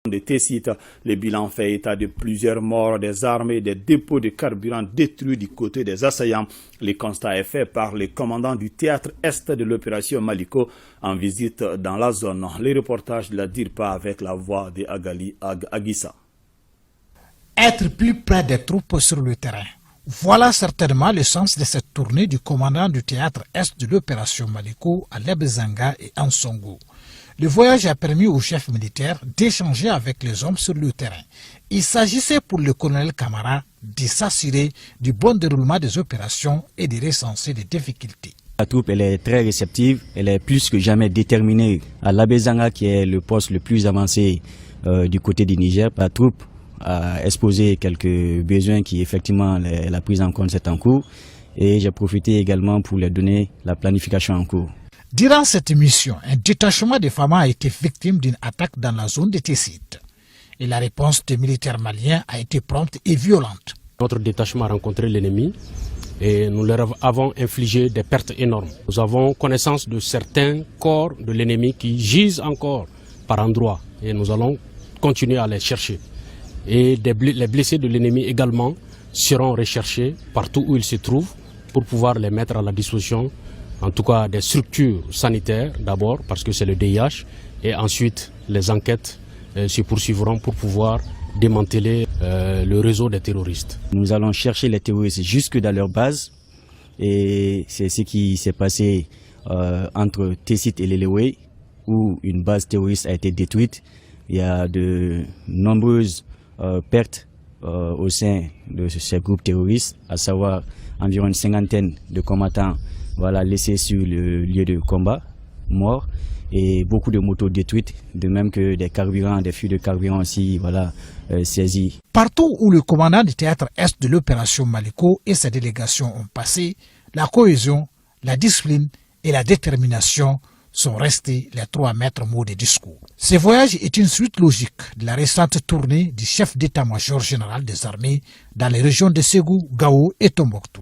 De Tessit, le bilan fait état de plusieurs morts, des armes et des dépôts de carburant détruits du côté des assaillants. Le constat est fait par le commandant du théâtre Est de l'opération Maliko en visite dans la zone. Les reportages de la DIRPA avec la voix de Agali Aguissa. Être plus près des troupes sur le terrain. Voilà certainement le sens de cette tournée du commandant du théâtre Est de l'opération Maliko à Lebezanga et Ansongo. Le voyage a permis au chef militaire d'échanger avec les hommes sur le terrain. Il s'agissait pour le colonel Camara de s'assurer du bon déroulement des opérations et de recenser les difficultés. La troupe elle est très réceptive, elle est plus que jamais déterminée. À Lebezanga, qui est le poste le plus avancé du côté du Niger, la troupe a exposé quelques besoins qui effectivement la prise en compte c'est en cours. Et j'ai profité également pour leur donner la planification en cours. Durant cette mission, un détachement de femmes a été victime d'une attaque dans la zone de Tessit. Et la réponse des militaires maliens a été prompte et violente. Notre détachement a rencontré l'ennemi et nous leur avons infligé des pertes énormes. Nous avons connaissance de certains corps de l'ennemi qui gisent encore par endroits et nous allons continuer à les chercher. Et les blessés de l'ennemi également seront recherchés partout où ils se trouvent pour pouvoir les mettre à la disposition, en tout cas des structures sanitaires d'abord parce que c'est le DIH et ensuite les enquêtes se poursuivront pour pouvoir démanteler le réseau des terroristes. Nous allons chercher les terroristes jusque dans leur base et c'est ce qui s'est passé entre Tessit et Lelewe où une base terroriste a été détruite. Il y a de nombreuses pertes au sein de ces groupes terroristes, à savoir environ une cinquantaine de combattants laissés sur le lieu de combat, morts, et beaucoup de motos détruites, de même que des carburants, des fûts de carburant aussi saisis. Partout où le commandant du théâtre Est de l'opération Maliko et sa délégation ont passé, la cohésion, la discipline et la détermination sont restés les 3 maîtres mots des discours. Ce voyage est une suite logique de la récente tournée du chef d'état-major général des armées dans les régions de Ségou, Gao et Tombouctou.